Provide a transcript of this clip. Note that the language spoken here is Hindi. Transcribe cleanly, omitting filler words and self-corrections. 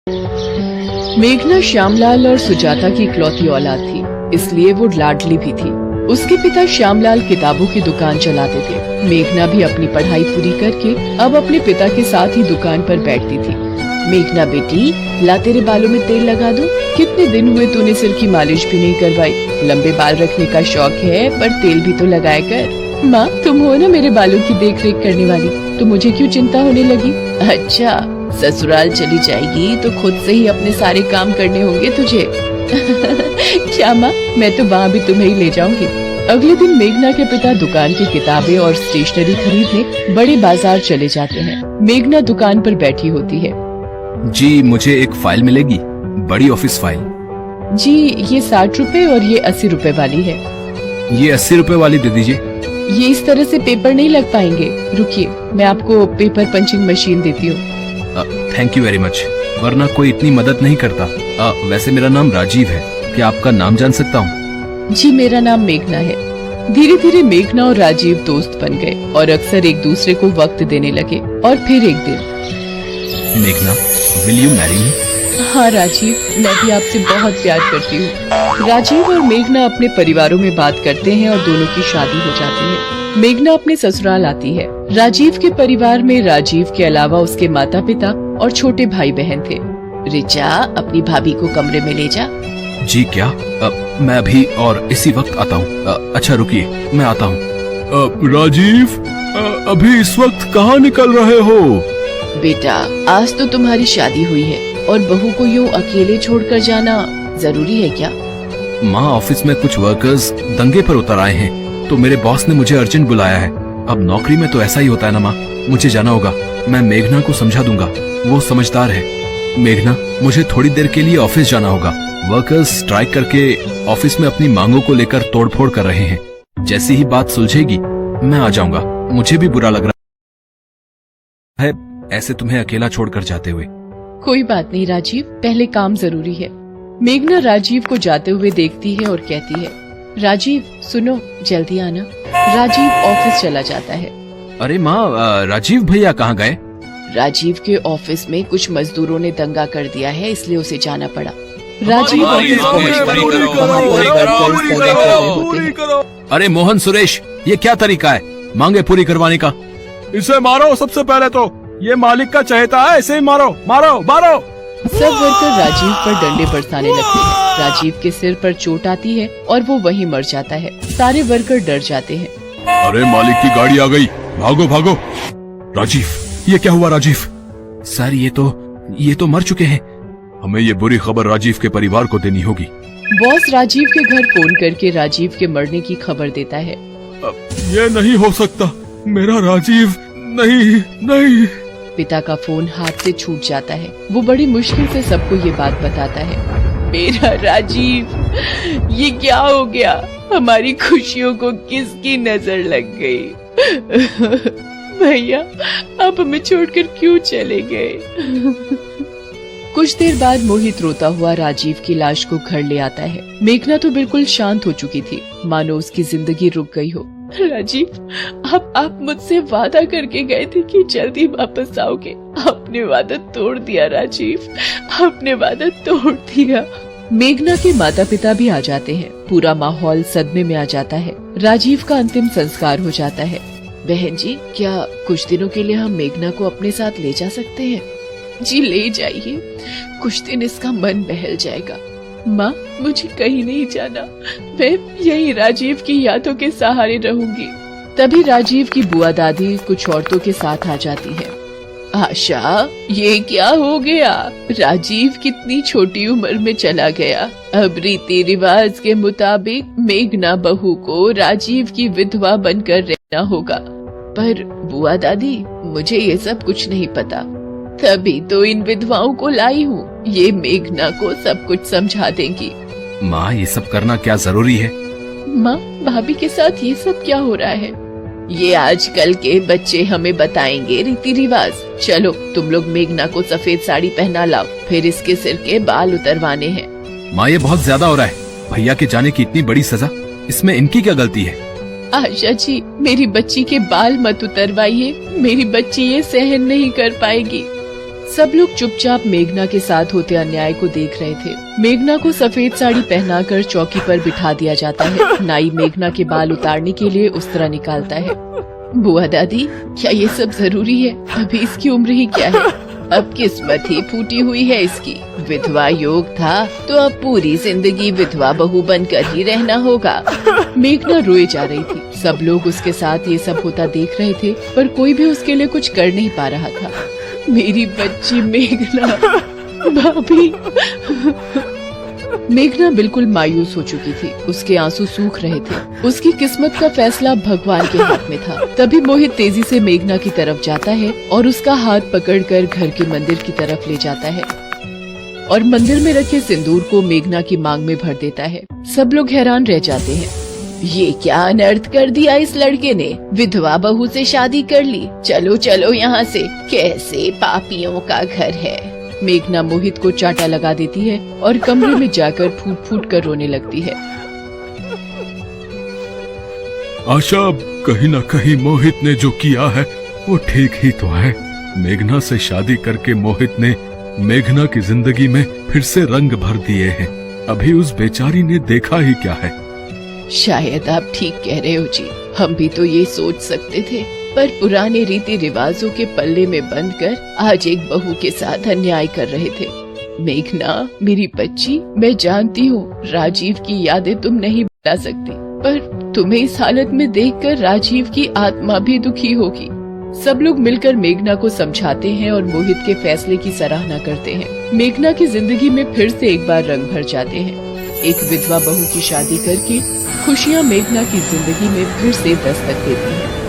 मेघना श्यामलाल और सुजाता की इकलौती औलाद थी, इसलिए वो लाडली भी थी। उसके पिता श्यामलाल किताबों की दुकान चलाते थे। मेघना भी अपनी पढ़ाई पूरी करके अब अपने पिता के साथ ही दुकान पर बैठती थी। मेघना बेटी, ला तेरे बालों में तेल लगा दूं? कितने दिन हुए तूने सिर की मालिश भी नहीं करवाई। लंबे बाल रखने का शौक है पर तेल भी तो लगाया कर। माँ, तुम हो ना मेरे बालों की देख रेख करने वाली, तो मुझे क्यों चिंता होने लगी? अच्छा, ससुराल चली जाएगी तो खुद से ही अपने सारे काम करने होंगे तुझे। क्या माँ, मैं तो वहाँ भी तुम्हें ही ले जाऊंगी। अगले दिन मेघना के पिता दुकान की किताबें और स्टेशनरी खरीदने बड़े बाजार चले जाते हैं। मेघना दुकान पर बैठी होती है। जी, मुझे एक फाइल मिलेगी, बड़ी ऑफिस फाइल। जी, ये 60 रुपए और ये 80 रुपए वाली है। ये 80 रुपए वाली दे दीजिए। ये इस तरह से पेपर नहीं लग पाएंगे, रुकिए मैं आपको पेपर पंचिंग मशीन देती हूँ। थैंक यू वेरी मच, वरना कोई इतनी मदद नहीं करता। वैसे मेरा नाम राजीव है, क्या आपका नाम जान सकता हूँ? जी, मेरा नाम मेघना है। धीरे धीरे मेघना और राजीव दोस्त बन गए और अक्सर एक दूसरे को वक्त देने लगे। और फिर एक दिन, मेघना, विल यू मैरी मी? हाँ राजीव, मैं भी आपसे बहुत प्यार करती हूँ। राजीव और मेघना अपने परिवारों में बात करते हैं और दोनों की शादी हो जाती है। मेघना अपने ससुराल आती है। राजीव के परिवार में राजीव के अलावा उसके माता पिता और छोटे भाई बहन थे। रिचा, अपनी भाभी को कमरे में ले जा। जी क्या? मैं अभी और इसी वक्त आता हूँ। अच्छा रुकिए, मैं आता हूँ। राजीव, अभी इस वक्त कहाँ निकल रहे हो? बेटा, आज तो तुम्हारी शादी हुई है और बहू को यूँ अकेले छोड़कर जाना जरूरी है क्या? माँ, ऑफिस में कुछ वर्कर्स दंगे पर उतर आए हैं, तो मेरे बॉस ने मुझे अर्जेंट बुलाया है। अब नौकरी में तो ऐसा ही होता है ना माँ, मुझे जाना होगा। मैं मेघना को समझा दूंगा, वो समझदार है। मेघना, मुझे थोड़ी देर के लिए ऑफिस जाना होगा। वर्कर्स स्ट्राइक करके ऑफिस में अपनी मांगों को लेकर तोड़फोड़ कर रहे हैं। जैसी ही बात सुलझेगी मैं आ जाऊंगा। मुझे भी बुरा लग रहा है ऐसे तुम्हें अकेला छोड़कर जाते हुए। कोई बात नहीं राजीव, पहले काम जरूरी है। मेघना राजीव को जाते हुए देखती है और कहती है, राजीव सुनो, जल्दी आना। राजीव ऑफिस चला जाता है। अरे माँ, राजीव भैया कहाँ गए? राजीव के ऑफिस में कुछ मजदूरों ने दंगा कर दिया है, इसलिए उसे जाना पड़ा। राजीव ऑफिस पहुंचता है, वहाँ पर वर्कर्स दंगा कर रहे होते हैं। अरे मोहन, सुरेश, ये क्या तरीका है मांगे पूरी करवाने का? इसे मारो, सबसे पहले तो ये मालिक का चहेता है, इसे ही मारो मारो मारो। सब वर्कर राजीव पर डंडे बरसाने लगते हैं। राजीव के सिर पर चोट आती है और वो वहीं मर जाता है। सारे वर्कर डर जाते हैं। अरे मालिक की गाड़ी आ गई, भागो भागो। राजीव, ये क्या हुआ? राजीव सर, ये तो मर चुके हैं। हमें ये बुरी खबर राजीव के परिवार को देनी होगी। बॉस राजीव के घर फोन करके राजीव के मरने की खबर देता है। ये नहीं हो सकता, मेरा राजीव नहीं नहीं। पिता का फोन हाथ से छूट जाता है। वो बड़ी मुश्किल से सबको ये बात बताता है। मेरा राजीव, ये क्या हो गया? हमारी खुशियों को किसकी नजर लग गई? भैया, आप हमें छोड़कर क्यों चले गए? कुछ देर बाद मोहित रोता हुआ राजीव की लाश को घर ले आता है। मेघना तो बिल्कुल शांत हो चुकी थी, मानो उसकी जिंदगी रुक गई हो। राजीव, आप मुझसे वादा करके गए थे कि जल्दी वापस आओगे। आपने वादा तोड़ दिया राजीव, आपने वादा तोड़ दिया। मेघना के माता पिता भी आ जाते हैं। पूरा माहौल सदमे में आ जाता है। राजीव का अंतिम संस्कार हो जाता है। बहन जी, क्या कुछ दिनों के लिए हम मेघना को अपने साथ ले जा सकते हैं? जी ले जाइए, कुछ दिन इसका मन बहल जाएगा। माँ, मुझे कहीं नहीं जाना, मैं यही राजीव की यादों के सहारे रहूंगी। तभी राजीव की बुआ दादी कुछ औरतों के साथ आ जाती है। आशा, ये क्या हो गया? राजीव कितनी छोटी उम्र में चला गया। अब रीति रिवाज के मुताबिक मेघना बहू को राजीव की विधवा बनकर रहना होगा। पर बुआ दादी, मुझे ये सब कुछ नहीं पता, तभी तो इन विधवाओं को लाई हूँ। ये मेघना को सब कुछ समझा देंगी। माँ, ये सब करना क्या जरूरी है? माँ, भाभी के साथ ये सब क्या हो रहा है? ये आजकल के बच्चे हमें बताएंगे रीति रिवाज। चलो, तुम लोग मेघना को सफेद साड़ी पहना लाओ, फिर इसके सिर के बाल उतरवाने हैं। माँ, ये बहुत ज्यादा हो रहा है। भैया के जाने की इतनी बड़ी सजा, इसमें इनकी क्या गलती है? आशा जी, मेरी बच्ची के बाल मत उतरवाइए, मेरी बच्ची ये सहन नहीं कर पाएगी। सब लोग चुपचाप मेघना के साथ होते अन्याय को देख रहे थे। मेघना को सफेद साड़ी पहनाकर चौकी पर बिठा दिया जाता है। नाई मेघना के बाल उतारने के लिए उस्तरा निकालता है। बुआ दादी, क्या ये सब जरूरी है? अभी इसकी उम्र ही क्या है? अब किस्मत ही फूटी हुई है इसकी। विधवा योग था तो अब पूरी जिंदगी विधवा बहू बनकर ही रहना होगा। मेघना रोए जा रही थी। सब लोग उसके साथ ये सब होता देख रहे थे, पर कोई भी उसके लिए कुछ कर नहीं पा रहा था। मेरी बच्ची मेघना, भाभी। मेघना बिल्कुल मायूस हो चुकी थी। उसके आंसू सूख रहे थे। उसकी किस्मत का फैसला भगवान के हाथ में था। तभी मोहित तेजी से मेघना की तरफ जाता है और उसका हाथ पकड़कर घर के मंदिर की तरफ ले जाता है और मंदिर में रखे सिंदूर को मेघना की मांग में भर देता है। सब लोग हैरान रह जाते हैं। ये क्या अनर्थ कर दिया इस लड़के ने? विधवा बहू से शादी कर ली। चलो चलो यहाँ से, कैसे पापियों का घर है। मेघना मोहित को चाटा लगा देती है और कमरे में जाकर फूट फूट कर रोने लगती है। आशा, कहीं न कहीं मोहित ने जो किया है वो ठीक ही तो है। मेघना से शादी करके मोहित ने मेघना की जिंदगी में फिर से रंग भर दिए हैं। अभी उस बेचारी ने देखा ही क्या है। शायद आप ठीक कह रहे हो जी। हम भी तो ये सोच सकते थे, पर पुराने रीति रिवाजों के पल्ले में बंधकर आज एक बहू के साथ अन्याय कर रहे थे। मेघना, मेरी बच्ची, मैं जानती हूँ राजीव की यादें तुम नहीं भुला सकती, पर तुम्हें इस हालत में देखकर राजीव की आत्मा भी दुखी होगी। सब लोग मिलकर मेघना को समझाते हैं और मोहित के फैसले की सराहना करते हैं। मेघना की जिंदगी में फिर से एक बार रंग भर जाते हैं। एक विधवा बहू की शादी करके खुशियाँ मेघना की जिंदगी में फिर से दस्तक देती हैं।